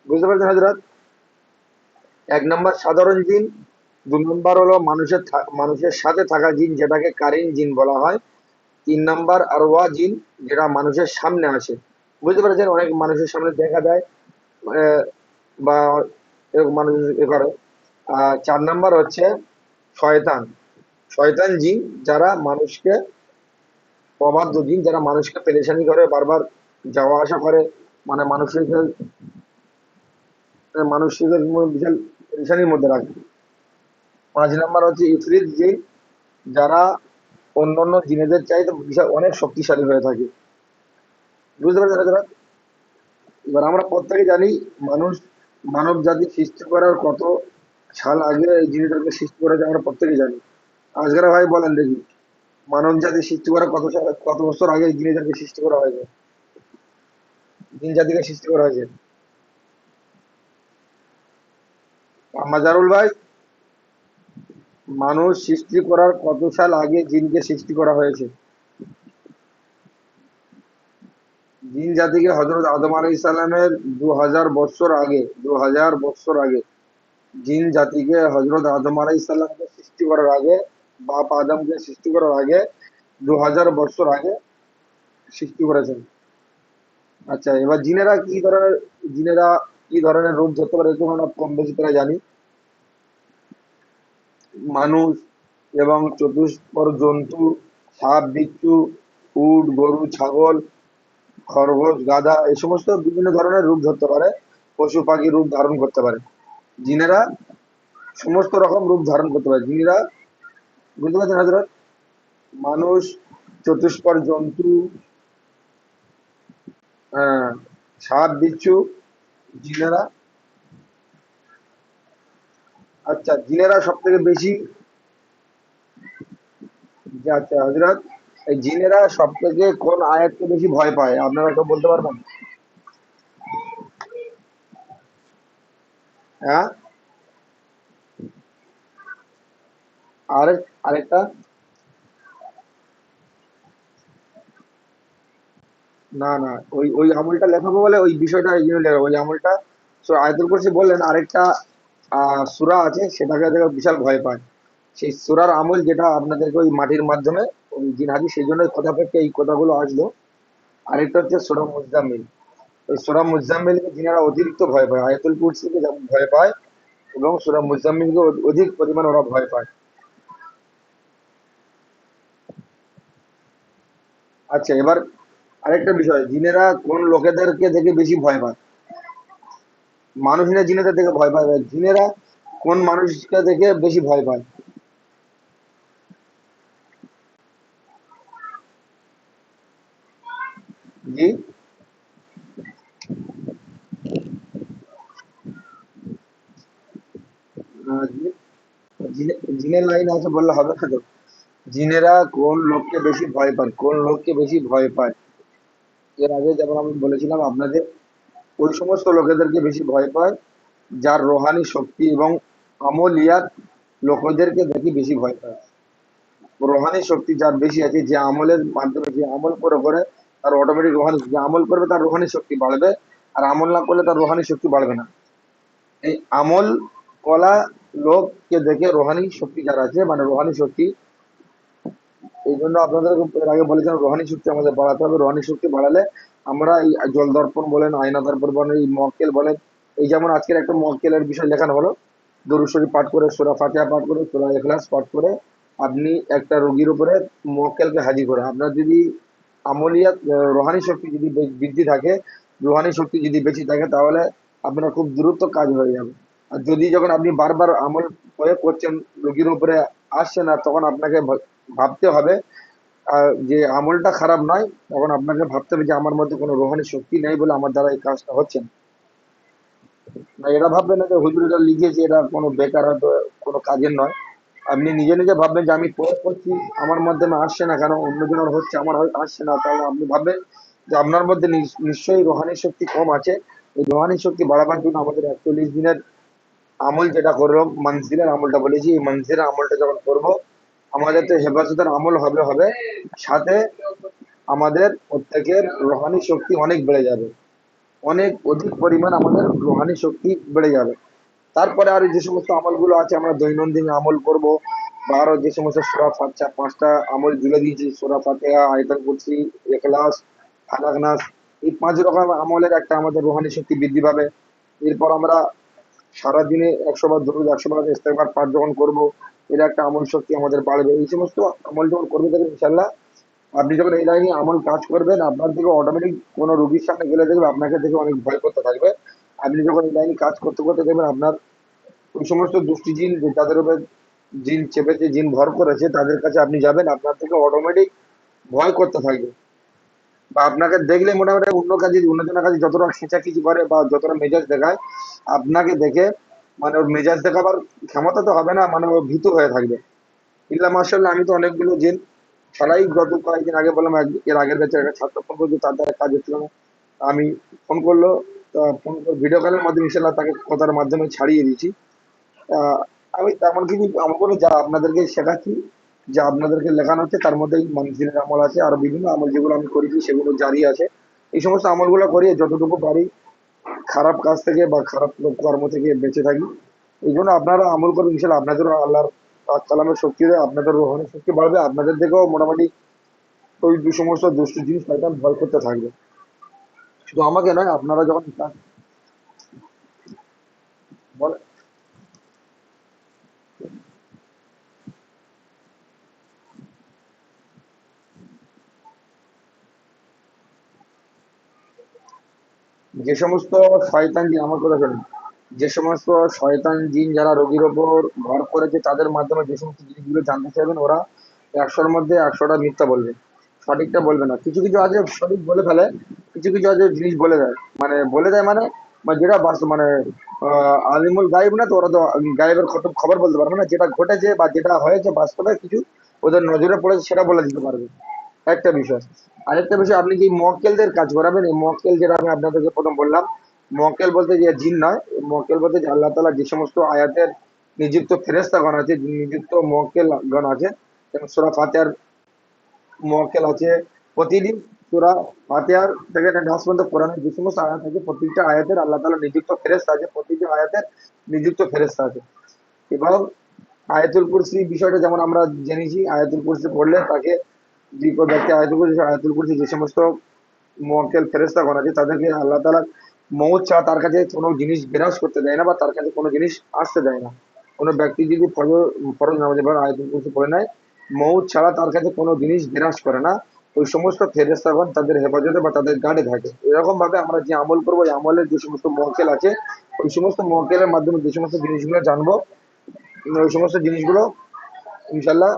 বুঝতে পারছেন হাজরাত? এক নম্বর সাধারণ জিন, দু নম্বর হলো মানুষের সাথে থাকা জিন যেটাকে কারিন জিন বলা হয়, তিন নম্বর আরওয়া জিন যেটা মানুষের সামনে আসে। বুঝতে পেরেছেন? অনেক মানুষের সামনে দেখা যায়, আহ, বা এরকম মানুষ এ করে। আর চার নম্বর হচ্ছে শয়তান। শয়তান জিন যারা মানুষকে, অবাধ্য জিন যারা মানুষকে পেরেশানি করে, বারবার যাওয়া আসা করে, মানে মানুষের বিশাল পেরেশানির মধ্যে রাখে। পাঁচ নম্বর হচ্ছে ইফরিত জিন, যারা অন্যান্য জিনেদের চাইতে বিশাল অনেক শক্তিশালী হয়ে থাকে। বুঝতে পারছেন হাজরাত? এবার আমরা প্রত্যেকে জানি, মানুষ, মানব জাতি সৃষ্টি করার কত সাল আগে এই জিনিসটাকে সৃষ্টি করেছে আমরা প্রত্যেকে জানি। আজকের ভাই বলেন দেখি, মানব জাতি সৃষ্টি করার কত বছর আগে এই জিনিসটাকে সৃষ্টি করা হয়েছে, জিন জাতিকে সৃষ্টি করা হয়েছে। মাজারুল ভাই, মানুষ সৃষ্টি করার কত সাল আগে জিনকে সৃষ্টি করা হয়েছে? জিন জাতিকে হজরত আদম আলাইহিস সালামের 2000 বছর আগে, 2000 বছর আগে জিন জাতিকে হজরত আদম আলাইহিস সালামকে সৃষ্টি করার আগে, বাপ আদমকে সৃষ্টি করার আগে 2000 বছর আগে সৃষ্টি করেছেন। আচ্ছা, এবার জিনেরা কি ধরনের রূপ ধরতে পারে এরকম আমরা কম বেশি করে জানি। মানুষ এবং চতুষ্পদ জন্তু, সাপ বিচ্ছু, উট গরু ছাগল খরগোশ গাধা এই সমস্ত বিভিন্ন ধরনের রূপ ধরতে পারে, পশু পাখি রূপ ধারণ করতে পারে জিনেরা, সমস্ত রকম রূপ ধারণ করতে পারে জিনেরা। বুঝতে পারছেন হাজরত? মানুষ, চতুষ্পদ জন্তু, আহ, সাপ বিচ্ছু, জিনেরা। আচ্ছা, জিনেরা সব থেকে বেশি, আচ্ছা হজরত, এই জিনেরা সব থেকে কোন আয়াতকে বেশি ভয় পায় আপনারা কেউ বলতে পারবেন? হ্যাঁ, আরেকটা। না না, ওই ওই আমলটা লেখাবো বলে ওই বিষয়টা এই জন্য লেখাবো, ওই আমলটা। আয়াতুল কুরসি বললেন, আরেকটা সূরা আছে সেটাকে দেখে বিশাল ভয় পায়। সেই সূরার আমল যেটা আপনাদেরকে ওই মাটির মাধ্যমে ওই জিন হাজি, সেই জন্য কথা থেকে এই কথাগুলো আসলো। আরেকটা হচ্ছে সূরা মুজাম্মিল। এই সূরা মুজাম্মিলকে জিনেরা অতিরিক্ত ভয় পায়, আয়াতুল কুরসিকে যেমন ভয় পায় এবং সূরা মুজাম্মিলকে অধিক পরিমাণ ওরা ভয় পায়। আচ্ছা, এবার আরেকটা বিষয়, জিনেরা কোন লোকেদেরকে দেখে বেশি ভয় পায়? মানুষ না জিনেদের দেখে ভয় পায়? জিনেরা কোন মানুষকে দেখে বেশি ভয় পায়? জি। জিনের লাইন আছে বললে হবে না তো। জিনেরা কোন লোককে বেশি ভয় পায়, কোন লোককে বেশি ভয় পায়? এর আগে যেমন আমি বলেছিলাম আপনাদের, ওই সমস্ত লোকেদেরকে বেশি ভয় পায় যার রোহানি শক্তি এবং আমলিয়াত লোকেদেরকে দেখে বেশি ভয় পায়। রোহানি শক্তি যার বেশি আছে, যে আমলের মাধ্যমে, যে আমল করে করে তার অটোমেটিক রোহানি, যে আমল করবে তার রোহানি শক্তি বাড়বে, আর আমল না করলে তার রোহানি শক্তি বাড়বে না। এই আমল কলা লোককে দেখে রোহানি শক্তি যার আছে, মানে রোহানি শক্তি, এই জন্য আপনাদের এর আগে বলেছিলাম রোহানি শক্তি আমাদের বাড়াতে হবে। রোহানি শক্তি বাড়ালে আমরা এই জল দর্পণ বলেন, আয়না দর্পণ বলেন, এই মক্কেল বলেন, এই যেমন আজকের একটা মক্কেলের বিষয় লেখানো হলো, দরুদ শরীফ পাঠ করে, সূরা ফাতিহা পাঠ করে, সূরা ইখলাস পাঠ করে আপনি একটা রোগীর উপরে মক্কেলকে হাজির করে, আপনার যদি আমলিয়াত রোহানি শক্তি যদি বৃদ্ধি থাকে, রোহানি শক্তি যদি বেশি থাকে, তাহলে আপনার খুব দ্রুত কাজ হয়ে যাবে। আর যদি যখন আপনি বারবার আমল প্রয়োগ করছেন, রোগীর উপরে আসছে না, তখন আপনাকে ভাবতে হবে যে আমলটা খারাপ নয়, তখন আপনাকে ভাবতে হবে যে আমার মধ্যে কোনো রোহানি শক্তি নেই বলে আমার দ্বারা এই কাজটা হচ্ছে না। না, এটা ভাববেন না যে হুজুর এটা লিখেছে, এটা কোনো বেকার হয়তো কোনো কাজের নয়। আপনি নিজে নিজে ভাববেন যে আমি প্রয়োগ করছি, আমার মধ্যে না আসছে না কেন, অন্যজনের হচ্ছে আমার আসছে না, তাহলে আপনি ভাববেন যে আপনার মধ্যে নিশ্চয়ই রোহানি শক্তি কম আছে। এই রোহানি শক্তি বাড়াবার জন্য আমাদের 41 দিনের আমল যেটা করলাম, মনজিলের আমলটা বলেছি, এই মনজিলের আমলটা যখন করব, আমাদের তো হেফাজতের আমল হবে, সাথে আমাদের প্রত্যেকের রোহানি শক্তি অনেক বেড়ে যাবে। অনেক অধিক পরিমাণ আমাদের রোহানি শক্তি বেড়ে যাবে। তারপরে আর যে সমস্ত আমলগুলো আছে আমরা দৈনন্দিন আমল করব, বা আরো যে সমস্ত সূরা ফাতিহা, ৫টা আমল জুড়ে দিয়েছি, সূরা ফাতিহা, আয়াতুল কুরসি, ইখলাস, ফালাক, নাস, এই ৫ রকম আমলের একটা আমাদের রুহানি শক্তি বৃদ্ধি পাবে। এরপর আমরা সারাদিনে ১০০ বার দরুদ, ১০০ বার ইস্তেগফার পাঠ যখন করব, এর একটা আমল শক্তি আমাদের বাড়বে। এই সমস্ত আমল যখন করবে দেখবেন ইনশাআল্লাহ, আপনি যখন এই লাইনে আমল কাজ করবেন, আপনার থেকে অটোমেটিক কোনো রোগীর সামনে গেলে দেখবে আপনাকে দেখে অনেক ভয় করতে থাকবে। আপনি যখন এই লাইনে কাজ করতে করতে দেখবেন আপনার ওই সমস্ত দুষ্টি জিন, যে যাদের উপরে জিন চেপেছে, জিন ভর করেছে, তাদের কাছে আপনি যাবেন, আপনার থেকে অটোমেটিক ভয় করতে থাকবে। বা আপনাকে দেখলে মোটামুটি অন্যজনের কাছে যতটা খেঁচাখিচি করে বা যতটা মেজাজ দেখায়, আপনাকে দেখে মানে ওর মেজাজ দেখাবার ক্ষমতা তো হবে না, মানে ও ভীতু হয়ে থাকবে। ইল্লা মাশাআল্লাহ, আমি তো অনেকগুলো জিন ছাড়াই গত কয়েকদিন আগে বললাম, এর আগের ব্যাচের একটা ছাত্র ফোন করছে, তার দ্বারা কাজ হচ্ছিল না। আমি ফোন করলো, ফোন করে ভিডিও কলের মাধ্যমে ইনশাল্লাহ তাকে কথার মাধ্যমে ছাড়িয়ে দিয়েছি। আহ, আমি তেমন কিছু আমল করে যা আপনাদেরকে শেখাচ্ছি, যা আপনাদেরকে লেখানো হচ্ছে, তার মধ্যেই মনজিলের আমল আছে, আর বিভিন্ন আমল যেগুলো আমি করেছি সেগুলো জারি আছে। এই সমস্ত আমলগুলো করিয়ে যতটুকু পারি খারাপ কাজ থেকে বা খারাপ কর্ম থেকে বেঁচে থাকি। এই জন্য আপনারা আমল করবেন, ইনশাল্লাহ আপনাদের আল্লাহর পাক কালামের শক্তি দেয়, আপনাদের রোহানি শক্তি বাড়বে, আপনাদের থেকেও মোটামুটি ওই সমস্ত দুষ্ট জিনিস শয়তান ভয় করতে থাকবে। শুধু আমাকে নয়, আপনারা যখন বলে যে সমস্ত শয়তান জিন, আমার কথা শোনেন, যে সমস্ত শয়তান জিন যারা রোগীর ওপর ভর করেছে, তাদের মাধ্যমে যে সমস্ত জিনিসগুলো জানতে চাইবেন, ওরা ১০০-র মধ্যে ১০০টা মিথ্যা বলবে, সঠিকটা বলবে না। কিছু কিছু আছে সঠিক বলে ফেলে, কিছু কিছু আছে জিনিস বলে দেয়, মানে বলে দেয় মানে, বা যেটা মানে আলিমুল গায়েব না, তো ওরা তো গায়েবের খবর বলতে পারবে না, যেটা ঘটেছে বা যেটা হয়েছে বাস্তবে কিছু ওদের নজরে পড়েছে সেটা বলে দিতে পারবে। একটা বিষয়। আরেকটা বিষয়, আপনি যে মক্কেলদের কাজ করাবেন, এই মক্কেল যেটা আমি আপনাদেরকে প্রথম বললাম, মক্কেল বলতে যে জিন নয়, মক্কেল বলতে যে আল্লাহ তাআলা যে সমস্ত আয়াতের নিযুক্ত ফেরেশতাগণ আছে, নিযুক্ত মক্কেলগণ আছে, যেমন সূরা ফাতিহার মক্কেল আছে। প্রতিদিন সূরা ফাতিহার থেকে নাস পর্যন্ত কোরআনের যে সমস্ত আয়াত আছে, প্রত্যেকটা আয়াতের আল্লাহ তাআলা নিযুক্ত ফেরেশতা আছে, প্রতিটি আয়াতের নিযুক্ত ফেরেশতা আছে। এবং আয়াতুল কুরসি বিষয়টা যেমন আমরা জেনেছি, আয়াতুল কুরসি পড়লে তাকে, যে কোনো ব্যক্তি আয়াতুল কুরসি যে সমস্ত মুয়াক্কেল ফেরেশতাগণ আছে, তাদেরকে আল্লাহ তাআলা মউত ছাড়া তার কাছে কোনো জিনিস বিনাশ করতে দেয় না, বা তার কাছে কোনো জিনিস আসতে দেয় না। কোনো ব্যক্তি যদি ফরজ নামাজে পড়ে আয়াতুল কুরসি পড়ে নেয়, মউত ছাড়া তার কাছে কোনো জিনিস বিনাশ করে না। ওই সমস্ত ফেরেশতাগণ তাদের হেফাজতে বা তাদের গার্ডে থাকে। এরকম ভাবে আমরা যে আমল করবো, এই আমলের যে সমস্ত মুয়াক্কেল আছে, ওই সমস্ত মুয়াক্কেলের মাধ্যমে যে সমস্ত জিনিসগুলো জানবো, ওই সমস্ত জিনিসগুলো ইনশাল্লাহ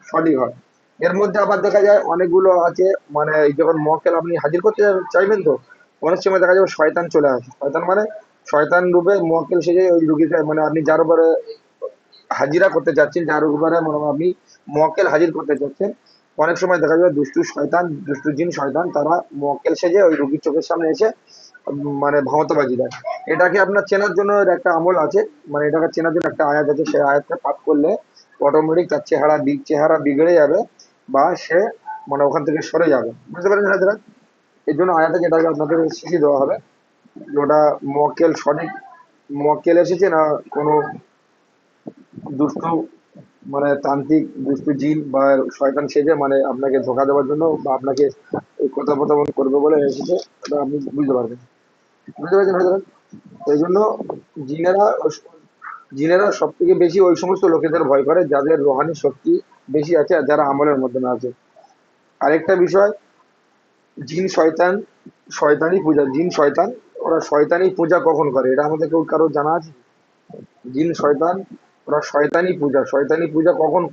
সঠিক হয়। এর মধ্যে আবার দেখা যায় অনেকগুলো আছে, মানে এই যখন মক্কেল আপনি হাজির করতে চাইবেন, তো অনেক সময় দেখা যাবে শয়তান চলে আসে। শয়তান মানে শয়তান রূপে মক্কেল সেজে ওই রুগীকে, মানে আপনি যার উপরে হাজিরা করতে চাচ্ছেন, যার উপরে মানে আপনি মক্কেল হাজির করতে চাচ্ছেন, অনেক সময় দেখা যাবে দুষ্টু শয়তান, দুষ্টু জিন শয়তান, তারা মক্কেল সেজে ওই রুগীর চোখের সামনে এসে মানে ভাঁওতাবাজি দেয়। এটাকে আপনার চেনার জন্য এর একটা আমল আছে, মানে এটাকে চেনার জন্য একটা আয়াত আছে, সেই আয়াতটা পাঠ করলে অটোমেটিক তার চেহারা বিগড়ে যাবে, বা সে মানে ওখান থেকে সরে যাবে। বুঝতে পারেন হাজরা? এই জন্য আয়াতে যেটাকে আপনাদের শিখিয়ে দেওয়া হবে, যে ওটা মক্কেল সঠিক মক্কেল এসেছে না কোনো দুষ্ট, মানে তান্ত্রিক দুষ্ট জিন বা শয়তান সেজে মানে আপনাকে ধোকা দেওয়ার জন্য বা আপনাকে এই কথোপকথন করবে বলে এসেছে, এটা আপনি বুঝতে পারবেন। বুঝতে পারছেন হাজরা? এই জন্য জিনেরা জিনেরা সব থেকে বেশি ওই সমস্ত লোকেদের ভয় করে যাদের রোহানি শক্তি বেশি আছে আর যারা আমলের মধ্যে না আছে। আরেকটা বিষয়, জিন শয়তান, শয়তানি পূজা, জিন শয়তান, ওরা শয়তানি পূজা কখন করে এটা আমাদের কেউ কারো জানা আছে? জিন শয়তান, ওরা শয়তানি পূজা কখন?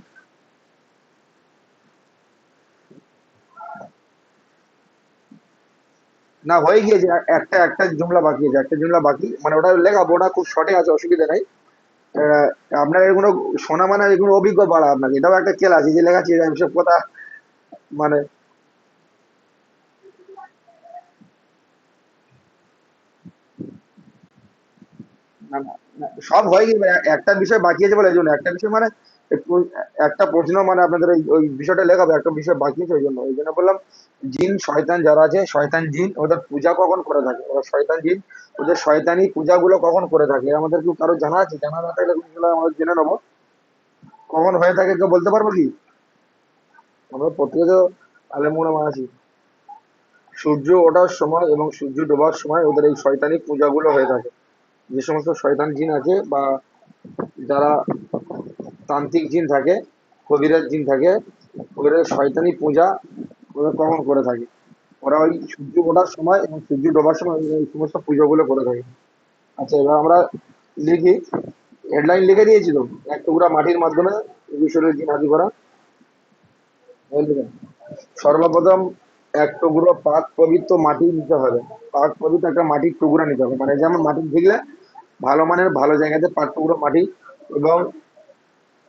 না, হয়ে গিয়েছে, একটা একটা জুমলা বাকি আছে, একটা জুমলা বাকি, মানে ওটা লেখাবো, ওটা খুব শর্টে আছে, অসুবিধা নাই। আহ, আপনার এগুলো শোনা মানে এগুলো অভিজ্ঞ বাড়া, আপনাকে এটাও একটা খেলা আছে যে লেখাচ্ছি সব কথা, মানে না, না, না, সব হয়ে গেছে, একটা বিষয় বাকি আছে বলে এই জন্য, একটা বিষয় মানে একটু একটা প্রশ্ন, মানে আপনাদের ওই ওই বিষয়টা লেখাবো, একটা বিষয় বাকি আছে, ওই জন্য বললাম। জিন শয়তান যারা আছে, শয়তান জিন, ওদের পূজা কখন করে থাকে, ওরা শয়তান জিন, ওদের শয়তানি পূজাগুলো কখন করে থাকে, আমাদের কি কারো জানা আছে? জানা না থাকলে বিষয়গুলো আমরা জেনে নেবো, কখন হয়ে থাকে কেউ বলতে পারবো কি? আমরা প্রত্যেকে তো আলেমুলামা আছি। সূর্য ওঠার সময় এবং সূর্য ডোবার সময় ওদের এই শয়তানি পূজাগুলো হয়ে থাকে। যে সমস্ত শয়তান জিন আছে বা যারা তান্ত্রিক জিন থাকে, কবিরাজ জিন থাকে, ওদের শয়তানি পূজা ওরা কখন করে থাকে? ওরা ওই সূর্য ওঠার সময় এবং সূর্য ডোবার সময় এই সমস্ত পুজোগুলো করে থাকে। আচ্ছা, এবার আমরা লিখি। হেডলাইন লিখে দিয়েছিল, এক টুকরা মাটির মাধ্যমে ঈশ্বরের জিন হাজির করা। এই লিখেন। সর্বপ্রথম এক টুকরো পাক পবিত্র মাটি নিতে হবে। পাক পবিত্র একটা মাটির টুকরা নিতে হবে, মানে যেমন মাটি ভিগলে ভালো মানের ভালো জায়গাতে পাক টুকরো মাটি, এবং